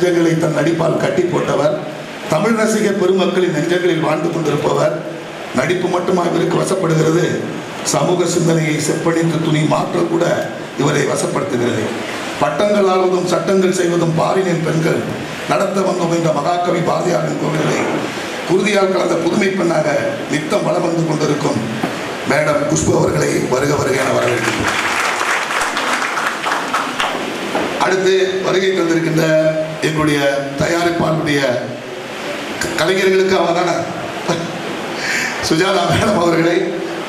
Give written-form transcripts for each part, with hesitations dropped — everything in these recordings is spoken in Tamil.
நெஞ்சங்களை தன் நடிப்பால் கட்டி போட்டவர், தமிழ் ரசிக பெருமக்களின் நெஞ்சங்களில் வாழ்ந்து கொண்டிருப்பவர். நடிப்பு மட்டுமா இவருக்கு வசப்படுகிறது, சமூக சிந்தனையை செப்பனித்து துணி மாற்றல் கூட இவரை வசப்படுத்துகிறது. பட்டங்கள் ஆள்வதும் சட்டங்கள் செய்வதும் பாரினின் பெண்கள் நடத்த வந்தோம் இந்த மகாகவி பாரதியாரின் கோவிலை குருதியால் கலந்த புதுமை பெண்ணாக நித்தம் வளம் வந்து கொண்டிருக்கும் மேடம் குஷ்பு அவர்களை வருக வருக என வரவேற்கிறேன். அடுத்து வருகை தந்திருக்கின்ற எங்களுடைய தயாரிப்பாளருடைய கலைஞர்களுக்கு அவங்க தானே சுஜாதா மேடம் அவர்களை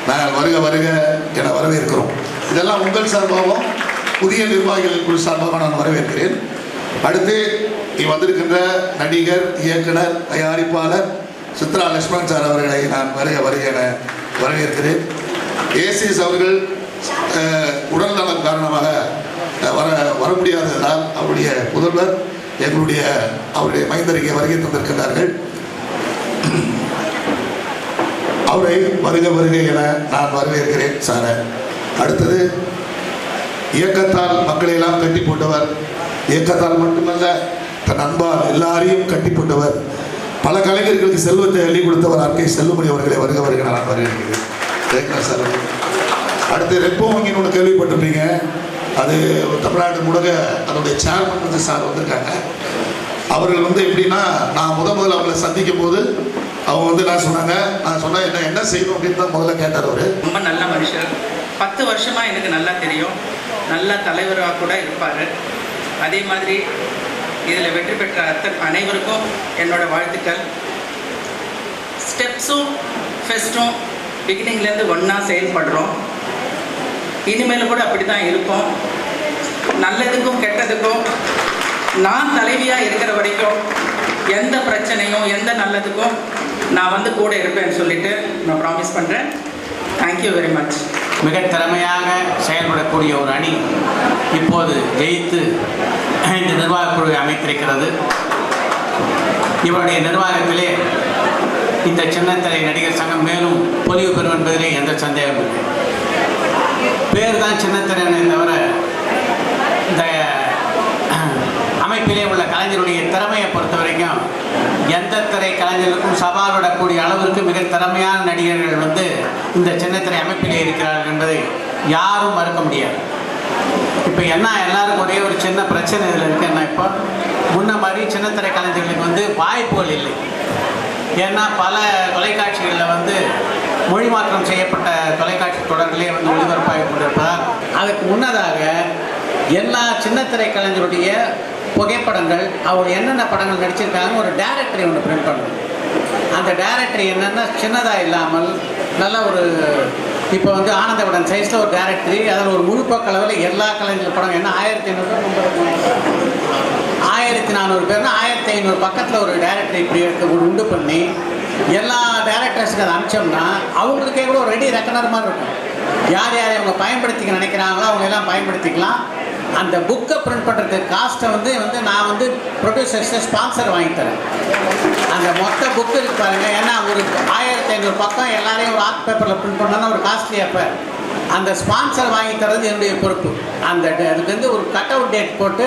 நாங்கள் வருக வருக என வரவேற்கிறோம். இதெல்லாம் உங்கள் சார்பாகவும் புதிய நிர்வாகிகள் குழு சார்பாக நான் வரவேற்கிறேன். அடுத்து வந்திருக்கின்ற நடிகர், இயக்குனர், தயாரிப்பாளர் சித்ரா லட்சுமணன் சார் அவர்களை நான் வருக வருக என வரவேற்கிறேன். ஏசிஎஸ் அவர்கள் உடல் நலம் காரணமாக வர முடியாததால் அவருடைய புதல்வர் அவருடைய மைந்தருக்கு வருகை தந்திருக்கிறார்கள். அவரை வருக வருகை என நான் வரவேற்கிறேன் சார். அடுத்தது இயக்கத்தால் மக்களை எல்லாம் கட்டி போட்டவர், இயக்கத்தால் மட்டுமல்ல தன் அன்பால் எல்லாரையும் கட்டி போட்டவர், பல கலைஞர்களுக்கு செல்வத்தை அள்ளி கொடுத்தவர் ஆர்கே செல்லுமணி அவர்களை வருக வருக நான் வரவேற்கிறேன் சார். அடுத்து ரெப்போ வங்கின்னு ஒன்று கேள்விப்பட்டிருப்பீங்க, அது தமிழ்நாடு முழுக்க அதனுடைய சேர்மன் வந்து சார் வந்திருக்காங்க. அவர்கள் எப்படின்னா, நான் முதல்ல அவங்களை சந்திக்கும் போது அவங்க நான் சொன்னேன் என்ன செய்யணும் அப்படின்னு தான் முதல்ல கேட்டார். அவர் ரொம்ப நல்ல மனுஷர், 10 வருஷமாக எனக்கு நல்லா தெரியும், நல்ல தலைவராக கூட இருப்பார். அதே மாதிரி இதில் வெற்றி பெற்ற அனைவருக்கும் என்னோட வாழ்த்துக்கள். ஸ்டெப்ஸும் ஃபெஸ்ட்டும் பிகினிங்லேருந்து ஒன்றா செயல்படுறோம், இனிமேல் கூட அப்படி தான் இருப்போம். நல்லதுக்கும் கெட்டதுக்கும் நான் தலைவியாக இருக்கிற வரைக்கும் எந்த பிரச்சனையும் எந்த நல்லதுக்கும் நான் கூட இருப்பேன்னு சொல்லிட்டு நான் ப்ராமிஸ் பண்ணுறேன். Thank you very much. மிக திறமையாக செயல்படக்கூடிய ஒரு அணி இப்போது ஜெயித்து இந்த நிர்வாகக்குழுவை அமைத்திருக்கிறது. இவருடைய நிர்வாகத்திலே இந்த சின்னத்திரை நடிகர் சங்கம் மேலும் பொலிவு பெறும் என்பதிலே எந்த சந்தேகமும் இல்லை. பேர் தான் சின்னத்திரையை தவிர இந்த அமைப்பிலே உள்ள கலைஞருடைய திறமையை பொறுத்த வரைக்கும் எந்த திரை கலைஞர்களுக்கும் சவால் விடக்கூடிய அளவிற்கு மிக திறமையான நடிகர்கள் இந்த சின்னத்திரை அமைப்பிலே இருக்கிறார்கள் என்பதை யாரும் மறுக்க முடியாது. இப்போ எல்லாருக்கும் ஒரே ஒரு சின்ன பிரச்சனை இதில் இருக்குன்னா, இப்போ முன்ன மாதிரி சின்னத்திரை கலைஞர்களுக்கு வாய்ப்புகள் இல்லை. ஏன்னா பல தொலைக்காட்சிகளில் மொழி மாற்றம் செய்யப்பட்ட தொலைக்காட்சி தொடர்களே ஒளிபரப்பாகி கொண்டிருப்பதால் அதுக்கு முன்னதாக எல்லா சின்னத்திரை கலைஞருடைய புகைப்படங்கள், அவங்க என்னென்ன படங்கள் நடிச்சிருக்காங்க ஒரு டைரக்டரி ஒன்று பிரிண்ட் பண்ணணும். அந்த டைரக்டரி என்னென்னா சின்னதாக இல்லாமல் நல்ல ஒரு இப்போ ஆனந்தபடன் சைஸில் ஒரு டைரக்டரி, அதில் ஒரு முழுப்பக்க அளவில் எல்லா கலைஞர் படம் என்ன 1400 பேர்னா 1500 பக்கத்தில் ஒரு டைரக்டரி இப்படி உண்டு பண்ணி எல்லா டைரக்டர்ஸுக்கு அதை அனுப்பிச்சோம்னா அவங்களுக்கே கூட ஒரு ரெடி ரெக்கனர் மாதிரி இருக்கும். யார் யார் அவங்க பயன்படுத்திக்க நினைக்கிறாங்களோ அவங்க எல்லாம் பயன்படுத்திக்கலாம். அந்த புக்கை பிரிண்ட் பண்ணுறதுக்கு காஸ்ட்டை நான் ப்ரொடியூசர்ஸை ஸ்பான்சர் வாங்கி தரேன். அந்த மொத்த புக்கு இருக்கு பாருங்கள், ஏன்னா ஒரு 1500 பக்கம் எல்லாரையும் ஒரு ஆர்ட் பேப்பரில் பிரிண்ட் பண்ணோன்னா ஒரு காஸ்ட்லி அப்போ அந்த ஸ்பான்சர் வாங்கி தரது என்னுடைய பொறுப்பு. அதுக்கு ஒரு கட் அவுட் டேட் போட்டு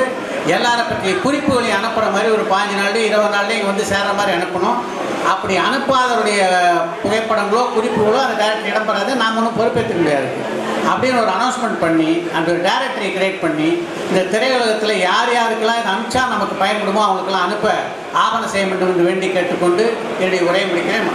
எல்லாரை பற்றி குறிப்புகளையும் அனுப்புகிற மாதிரி ஒரு 15 நாள் 20 நாள்லேயே இங்கே சேர்கிற மாதிரி அனுப்பணும். அப்படி அனுப்பாதவருடைய புகைப்படங்களோ குறிப்புகளோ அந்த டைரக்டர் இடம்பெறாது, நாம் ஒன்றும் பொறுப்பேற்க முடியாது அப்படின்னு ஒரு அனௌன்ஸ்மெண்ட் பண்ணி அந்த ஒரு டைரக்டரை கிரியேட் பண்ணி இந்த திரையுலகத்தில் யார் யாருக்கெல்லாம் இதை அனுப்பிச்சா நமக்கு பயன்படுமோ அவங்களுக்கெல்லாம் அனுப்ப ஆவணம் செய்ய வேண்டும் என்று வேண்டி கேட்டுக்கொண்டு என்னுடைய உரையை முடிக்கிறேன்.